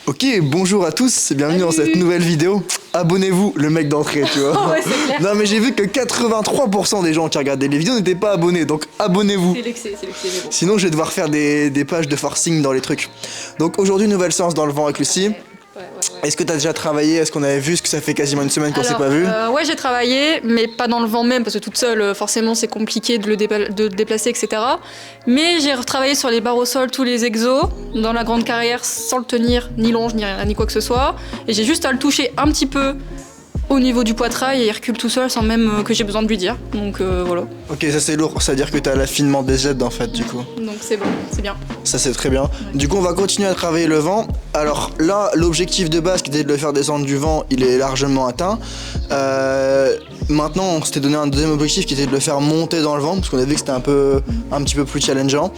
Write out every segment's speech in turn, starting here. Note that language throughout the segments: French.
Ok, bonjour à tous et bienvenue dans cette nouvelle vidéo. Abonnez-vous, le mec d'entrée, tu vois. Oh ouais, c'est clair. Non mais j'ai vu que 83% des gens qui regardaient les vidéos n'étaient pas abonnés, donc abonnez-vous. C'est l'excès, mais bon. Sinon je vais devoir faire des pages de forcing dans les trucs. Donc aujourd'hui, nouvelle séance dans le vent avec Lucie. Ouais. Est-ce que t'as déjà travaillé? Est-ce qu'on avait vu? Est-ce que ça fait quasiment une semaine qu'on s'est pas vu? Ouais, j'ai travaillé, mais pas dans le vent même, parce que toute seule, forcément, c'est compliqué de le déplacer, etc. Mais j'ai retravaillé sur les barres au sol, tous les exos, dans la grande carrière, sans le tenir, ni longe, ni rien, ni quoi que ce soit. Et j'ai juste à le toucher un petit peu au niveau du poitrail et il recule tout seul sans même que j'ai besoin de lui dire. Donc voilà. Ok, ça c'est lourd, ça veut dire que t'as l'affinement des jets en fait, du coup. Donc c'est bon, c'est bien. Ça c'est très bien. Du coup, on va continuer à travailler le vent. Alors là, l'objectif de base qui était de le faire descendre du vent, il est largement atteint. Maintenant, on s'était donné un deuxième objectif qui était de le faire monter dans le vent, parce qu'on a vu que c'était un petit peu plus challengeant.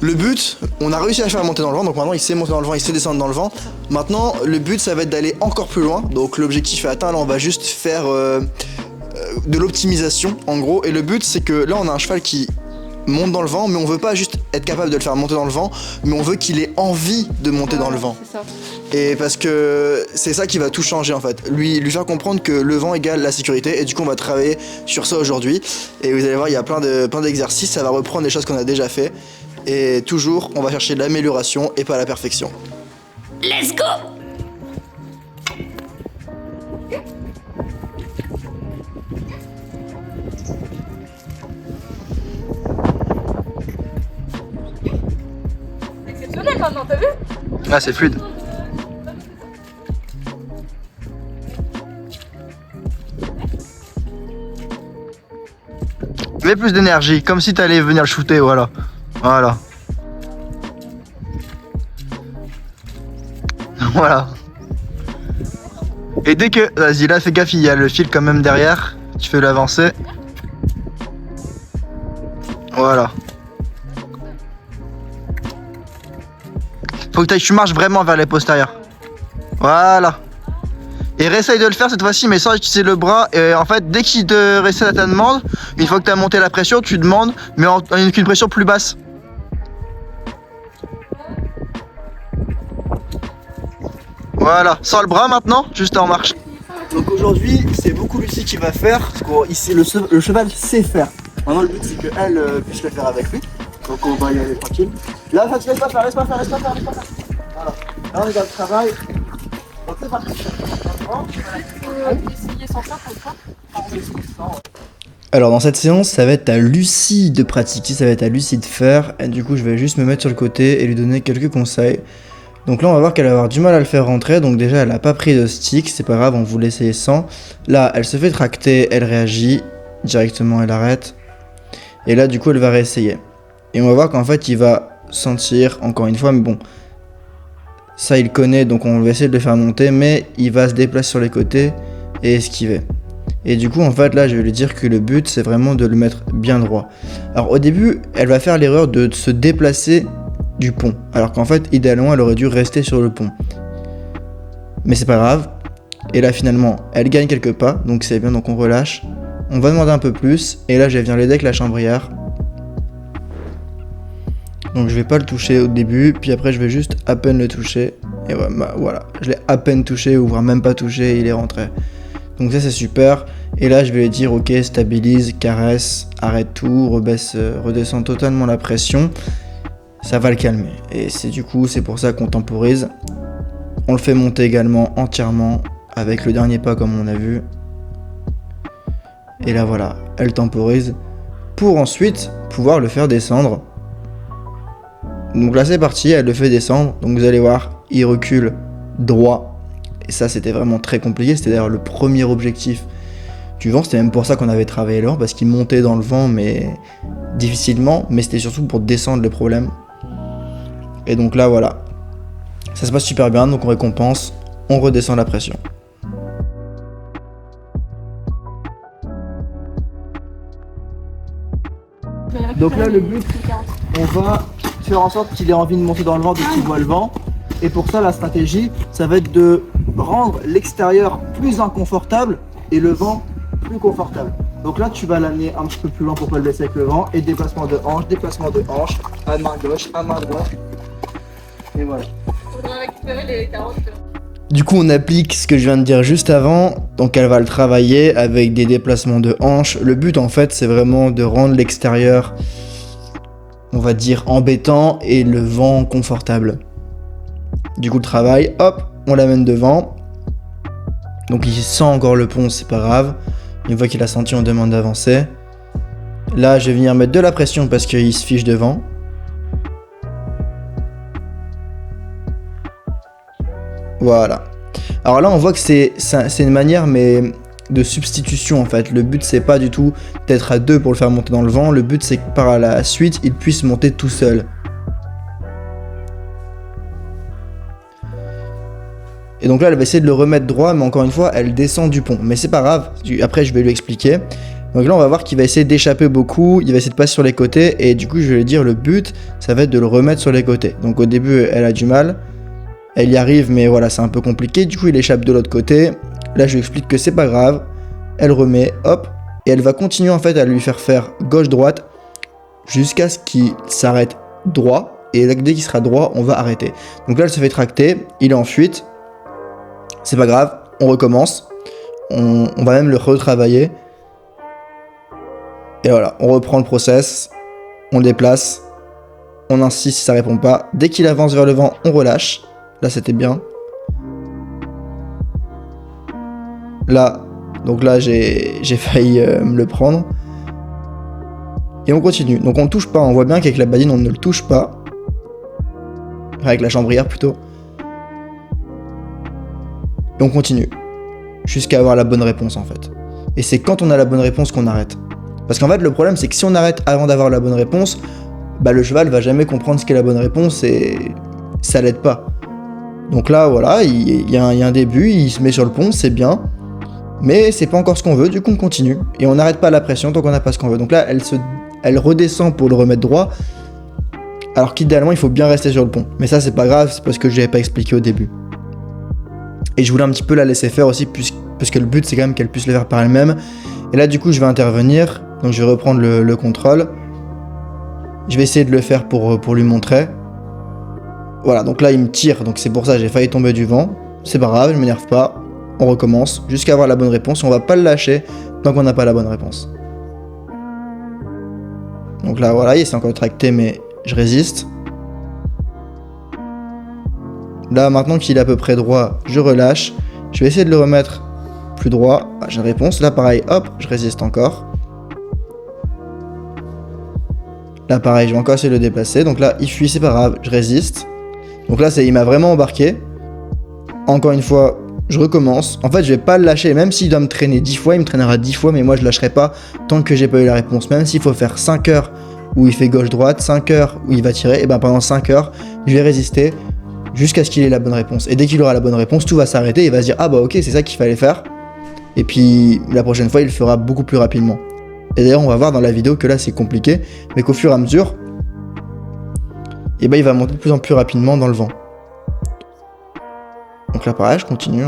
Le but, on a réussi à le faire monter dans le vent, donc maintenant il sait monter dans le vent, il sait descendre dans le vent. Maintenant, le but, ça va être d'aller encore plus loin. Donc l'objectif est atteint, là on va juste faire de l'optimisation en gros. Et le but, c'est que là on a un cheval qui monte dans le vent, mais on veut pas juste être capable de le faire monter dans le vent, mais on veut qu'il ait envie de monter dans le vent. C'est ça. Et parce que c'est ça qui va tout changer en fait. Lui faire comprendre que le vent égale la sécurité, et du coup on va travailler sur ça aujourd'hui. Et vous allez voir, il y a plein d'exercices, ça va reprendre des choses qu'on a déjà fait. Et toujours, on va chercher de l'amélioration et pas la perfection. Let's go! C'est exceptionnel maintenant, t'as vu? Ah, c'est fluide. Mets plus d'énergie, comme si t'allais venir le shooter, voilà. Voilà. Voilà. Et dès que... Vas-y, là, fais gaffe, il y a le fil quand même derrière. Tu fais l'avancer. Voilà. Faut que tu marches vraiment vers les postérieurs. Voilà. Et réessaye de le faire cette fois-ci, mais sans utiliser le bras. Et en fait, dès qu'il te réessaye à ta demande, une fois que tu as monté la pression, tu demandes, mais avec une pression plus basse. Voilà, sans le bras maintenant, juste en marche. Donc aujourd'hui, c'est beaucoup Lucie qui va faire, parce que ici, le cheval sait faire. Maintenant, le but c'est qu'elle puisse le faire avec lui. Donc on va y aller tranquille. Là, ça, laisse pas faire. Voilà. Là, on est dans le travail. Donc c'est parti. Essayer sans ça, comme ça. Alors dans cette séance, ça va être à Lucie de pratiquer, ça va être à Lucie de faire. Et du coup, je vais juste me mettre sur le côté et lui donner quelques conseils. Donc là, on va voir qu'elle va avoir du mal à le faire rentrer. Donc déjà, elle n'a pas pris de stick, c'est pas grave, on vous l'essayer sans. Là, elle se fait tracter, elle réagit. Directement, elle arrête. Et là, du coup, elle va réessayer. Et on va voir qu'en fait, il va sentir, encore une fois, mais bon, ça il connaît, donc on va essayer de le faire monter, mais il va se déplacer sur les côtés et esquiver. Et du coup, en fait, là, je vais lui dire que le but, c'est vraiment de le mettre bien droit. Alors au début, elle va faire l'erreur de se déplacer du pont, alors qu'en fait, idéalement, elle aurait dû rester sur le pont. Mais c'est pas grave. Et là, finalement, elle gagne quelques pas, donc c'est bien, donc on relâche. On va demander un peu plus, et là, je vais venir l'aider avec la chambrière. Donc je vais pas le toucher au début, puis après je vais juste à peine le toucher. Et voilà, je l'ai à peine touché, ou voire même pas touché, il est rentré. Donc ça c'est super. Et là je vais lui dire ok, stabilise, caresse, arrête tout, redescends totalement la pression. Ça va le calmer. Et c'est pour ça qu'on temporise. On le fait monter également entièrement avec le dernier pas comme on a vu. Et là voilà, elle temporise pour ensuite pouvoir le faire descendre. Donc là c'est parti, elle le fait descendre, donc vous allez voir, il recule droit. Et ça c'était vraiment très compliqué, c'était d'ailleurs le premier objectif du vent, c'était même pour ça qu'on avait travaillé l'or, parce qu'il montait dans le vent mais difficilement, mais c'était surtout pour descendre le problème. Et donc là voilà, ça se passe super bien, donc on récompense, on redescend la pression. Donc là le but, on va faire en sorte qu'il ait envie de monter dans le vent dès qu'il voit le vent. Et pour ça, la stratégie, ça va être de rendre l'extérieur plus inconfortable et le vent plus confortable. Donc là, tu vas l'amener un petit peu plus loin pour pas le laisser avec le vent. Et déplacement de hanche, à main gauche, à main droite. Et voilà. récupérer les carottes. Du coup, on applique ce que je viens de dire juste avant. Donc, elle va le travailler avec des déplacements de hanches. Le but, en fait, c'est vraiment de rendre l'extérieur, on va dire, embêtant et le vent confortable. Du coup, le travail, hop, on l'amène devant. Donc, il sent encore le pont, c'est pas grave. Une fois qu'il a senti, on demande d'avancer. Là, je vais venir mettre de la pression parce qu'il se fiche devant. Voilà. Alors là, on voit que c'est une manière mais de substitution en fait. Le but, c'est pas du tout d'être à deux pour le faire monter dans le vent. Le but, c'est que par la suite, il puisse monter tout seul. Et donc là, elle va essayer de le remettre droit, mais encore une fois, elle descend du pont. Mais c'est pas grave, après je vais lui expliquer. Donc là, on va voir qu'il va essayer d'échapper beaucoup, il va essayer de passer sur les côtés, et du coup, je vais lui dire, le but, ça va être de le remettre sur les côtés. Donc au début, elle a du mal. Elle y arrive, mais voilà, c'est un peu compliqué. Du coup, il échappe de l'autre côté. Là, je lui explique que c'est pas grave. Elle remet, hop. Et elle va continuer en fait à lui faire gauche-droite jusqu'à ce qu'il s'arrête droit. Et là, dès qu'il sera droit, on va arrêter. Donc là, elle se fait tracter. Il est en fuite. C'est pas grave. On recommence. On va même le retravailler. Et voilà, on reprend le process. On le déplace. On insiste si ça répond pas. Dès qu'il avance vers le vent, on relâche. Là, c'était bien. Là, donc là, j'ai failli me le prendre. Et on continue. Donc on ne touche pas. On voit bien qu'avec la badine, on ne le touche pas. Enfin, avec la chambrière plutôt. Et on continue. Jusqu'à avoir la bonne réponse en fait. Et c'est quand on a la bonne réponse qu'on arrête. Parce qu'en fait, le problème, c'est que si on arrête avant d'avoir la bonne réponse, bah le cheval va jamais comprendre ce qu'est la bonne réponse et ça l'aide pas. Donc là, voilà, il y a un début, il se met sur le pont, c'est bien. Mais c'est pas encore ce qu'on veut, du coup on continue. Et on n'arrête pas la pression tant qu'on n'a pas ce qu'on veut. Donc là, elle redescend pour le remettre droit. Alors qu'idéalement, il faut bien rester sur le pont. Mais ça, c'est pas grave, c'est parce que je l'avais pas expliqué au début. Et je voulais un petit peu la laisser faire aussi, parce que le but, c'est quand même qu'elle puisse le faire par elle-même. Et là, du coup, je vais intervenir. Donc je vais reprendre le contrôle. Je vais essayer de le faire pour lui montrer. Voilà, donc là il me tire, donc c'est pour ça j'ai failli tomber du vent. C'est pas grave, je m'énerve pas. On recommence jusqu'à avoir la bonne réponse. On va pas le lâcher tant qu'on n'a pas la bonne réponse. Donc là voilà, il essaie encore de tracter mais je résiste. Là maintenant qu'il est à peu près droit, je relâche. Je vais essayer de le remettre plus droit. Ah, j'ai une réponse. Là pareil, hop, je résiste encore. Là pareil, je vais encore essayer de le déplacer. Donc là il fuit, c'est pas grave, je résiste. Donc là, il m'a vraiment embarqué. Encore une fois, je recommence. En fait, je vais pas le lâcher. Même s'il doit me traîner 10 fois, il me traînera 10 fois, mais moi, je lâcherai pas tant que j'ai pas eu la réponse. Même s'il faut faire 5 heures où il fait gauche-droite, 5 heures où il va tirer, et ben pendant 5 heures, je vais résister jusqu'à ce qu'il ait la bonne réponse. Et dès qu'il aura la bonne réponse, tout va s'arrêter. Il va se dire, ah bah ok, c'est ça qu'il fallait faire. Et puis, la prochaine fois, il le fera beaucoup plus rapidement. Et d'ailleurs, on va voir dans la vidéo que là, c'est compliqué, mais qu'au fur et à mesure, et ben il va monter de plus en plus rapidement dans le vent. Donc là pareil, je continue.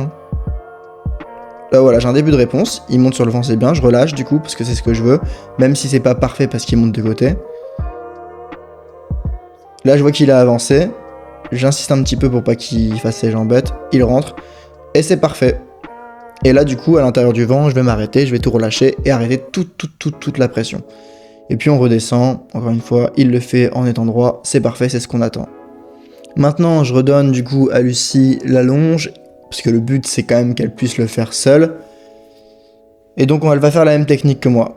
Là voilà, j'ai un début de réponse, il monte sur le vent, c'est bien, je relâche du coup parce que c'est ce que je veux, même si c'est pas parfait parce qu'il monte de côté. Là je vois qu'il a avancé, j'insiste un petit peu pour pas qu'il fasse ses jambettes, il rentre, et c'est parfait. Et là du coup à l'intérieur du vent, je vais m'arrêter, je vais tout relâcher et arrêter toute la pression. Et puis on redescend, encore une fois, il le fait en étant droit, c'est parfait, c'est ce qu'on attend. Maintenant, je redonne du coup à Lucie la longe, parce que le but c'est quand même qu'elle puisse le faire seule. Et donc elle va faire la même technique que moi.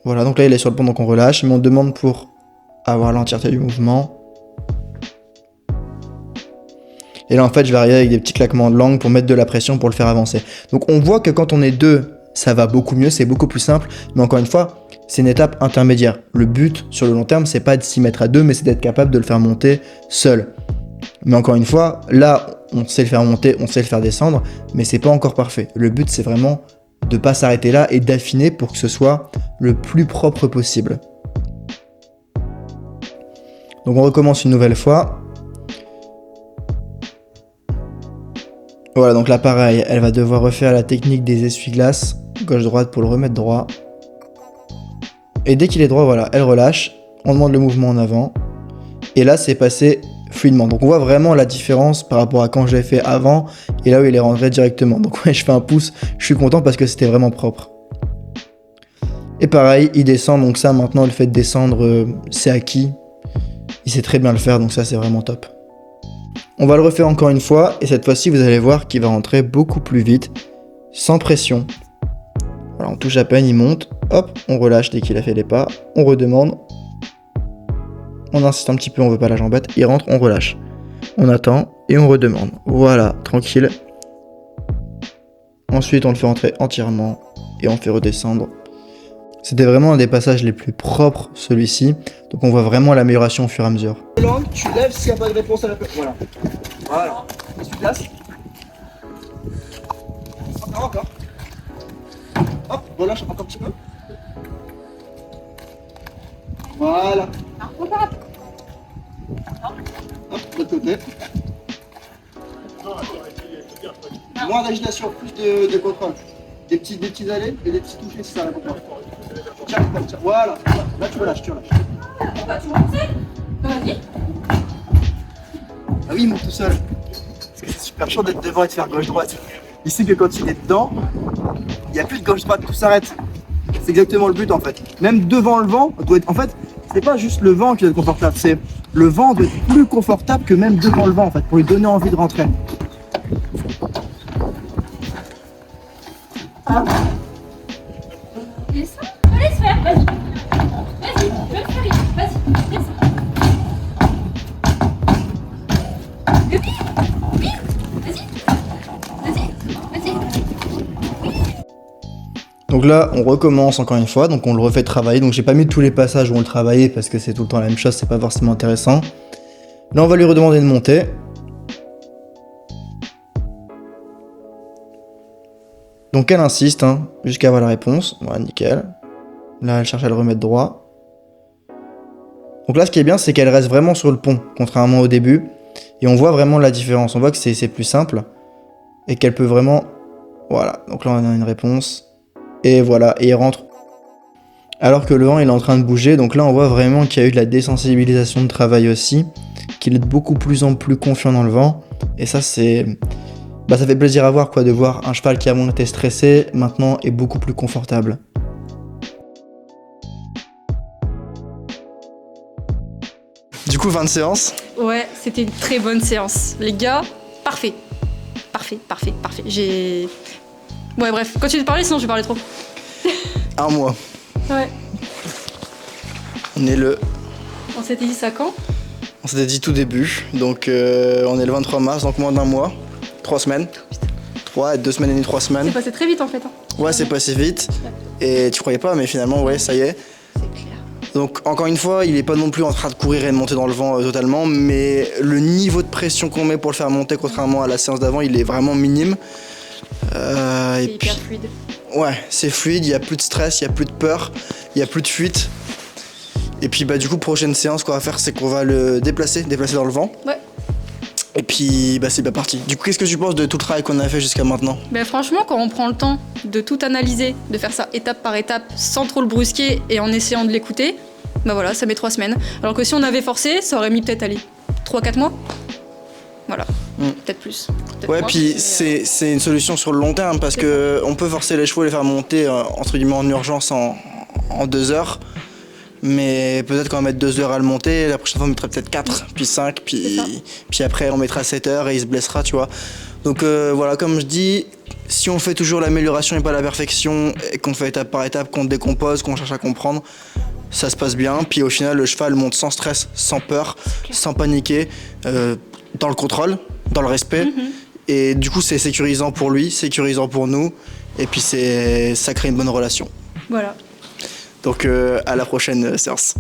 Voilà, donc là il est sur le pont, donc on relâche, mais on demande pour avoir l'entièreté du mouvement. Et là en fait je vais arriver avec des petits claquements de langue pour mettre de la pression pour le faire avancer. Donc on voit que quand on est deux, ça va beaucoup mieux, c'est beaucoup plus simple, mais encore une fois, c'est une étape intermédiaire. Le but sur le long terme, c'est pas de s'y mettre à deux, mais c'est d'être capable de le faire monter seul. Mais encore une fois, là, on sait le faire monter, on sait le faire descendre, mais c'est pas encore parfait. Le but, c'est vraiment de pas s'arrêter là et d'affiner pour que ce soit le plus propre possible. Donc on recommence une nouvelle fois. Voilà, donc là pareil, elle va devoir refaire la technique des essuie-glaces, gauche-droite pour le remettre droit. Et dès qu'il est droit, voilà, elle relâche, on demande le mouvement en avant. Et là, c'est passé fluidement. Donc on voit vraiment la différence par rapport à quand je l'ai fait avant et là où il est rentré directement. Donc ouais, je fais un pouce, je suis content parce que c'était vraiment propre. Et pareil, il descend, donc ça maintenant, le fait de descendre, c'est acquis. Il sait très bien le faire, donc ça c'est vraiment top. On va le refaire encore une fois, et cette fois-ci, vous allez voir qu'il va rentrer beaucoup plus vite, sans pression. Voilà, on touche à peine, il monte, hop, on relâche dès qu'il a fait les pas, on redemande. On insiste un petit peu, on veut pas la jambette, il rentre, on relâche. On attend, et on redemande. Voilà, tranquille. Ensuite, on le fait rentrer entièrement, et on le fait redescendre. C'était vraiment un des passages les plus propres, celui-ci. Donc on voit vraiment l'amélioration au fur et à mesure. Langue, tu lèves s'il n'y a pas de réponse à la place. Voilà. Voilà. Tu places. Encore. Hop, relâche encore un petit peu. Voilà. Hop, de l'autre côté. Moins d'agitation, plus de contrôle. Des petits allées et des petits touchés, c'est ça la contrôle. Tiens, voilà. Là tu relâches, Pourquoi tu montes? Vas-y. Ah oui, il monte tout seul. Parce que c'est super chiant d'être devant et de faire gauche-droite. Il sait que quand il est dedans, il n'y a plus de gauche-droite, tout s'arrête. C'est exactement le but en fait. Même devant le vent, doit être... en fait, c'est pas juste le vent qui doit être confortable, c'est le vent doit être plus confortable que même devant le vent en fait, pour lui donner envie de rentrer. Descends, laisse faire, vas-y. Vas-y, je vais le faire, vas-y, descends. Vite, vite, vas-y. Donc là, on recommence encore une fois, donc on le refait travailler. Donc j'ai pas mis tous les passages où on le travaillait parce que c'est tout le temps la même chose, c'est pas forcément intéressant. Là, on va lui redemander de monter. Donc elle insiste, hein, jusqu'à avoir la réponse. Voilà, nickel. Là, elle cherche à le remettre droit. Donc là, ce qui est bien, c'est qu'elle reste vraiment sur le pont, contrairement au début. Et on voit vraiment la différence. On voit que c'est plus simple. Et qu'elle peut vraiment... Voilà, donc là, on a une réponse. Et voilà, et il rentre. Alors que le vent, il est en train de bouger. Donc là, on voit vraiment qu'il y a eu de la désensibilisation de travail aussi. Qu'il est de beaucoup plus en plus confiant dans le vent. Et ça, c'est... Bah, ça fait plaisir à voir, quoi, de voir un cheval qui avant était stressé, maintenant est beaucoup plus confortable. Du coup, 20 séances. Ouais, c'était une très bonne séance. Les gars, parfait. Parfait. J'ai... Ouais, bref, continue de parler, sinon je vais parler trop. Un mois. Ouais. On est le... On s'était dit ça quand? On s'était dit tout début. Donc on est le 23 mars, donc moins d'un mois. 3 semaines. 2 semaines et demie, 3 semaines. C'est passé très vite en fait. Hein. Ouais, c'est passé vite. Et tu croyais pas, mais finalement, ouais, ça y est. C'est clair. Donc encore une fois, il est pas non plus en train de courir et de monter dans le vent totalement, mais le niveau de pression qu'on met pour le faire monter, contrairement à la séance d'avant, il est vraiment minime. C'est Et puis, hyper fluide. ouais, c'est fluide, il y a plus de stress, il y a plus de peur, il y a plus de fuite. Et puis bah du coup, prochaine séance qu'on va faire, c'est qu'on va le déplacer dans le vent. Ouais. Et puis bah c'est bien parti. Du coup, qu'est-ce que tu penses de tout le travail qu'on a fait jusqu'à maintenant? Ben franchement, quand on prend le temps de tout analyser, de faire ça étape par étape, sans trop le brusquer et en essayant de l'écouter, ben voilà, ça met 3 semaines. Alors que si on avait forcé, ça aurait mis peut-être, allez, 3-4 mois. Voilà, peut-être plus. Peut-être Ouais, moins, puis mais, c'est une solution sur le long terme parce que on peut forcer les chevaux et les faire monter entre guillemets en urgence en 2 heures. Mais peut-être qu'on va mettre 2 heures à le monter, la prochaine fois on mettra peut-être 4, puis 5, puis après on mettra 7 heures et il se blessera, tu vois. Donc voilà, comme je dis, si on fait toujours l'amélioration et pas la perfection, et qu'on fait étape par étape, qu'on décompose, qu'on cherche à comprendre, ça se passe bien. Puis au final, le cheval monte sans stress, sans peur, sans paniquer, dans le contrôle, dans le respect. Et du coup, c'est sécurisant pour lui, sécurisant pour nous, et puis ça crée une bonne relation. Voilà. Donc à la prochaine séance.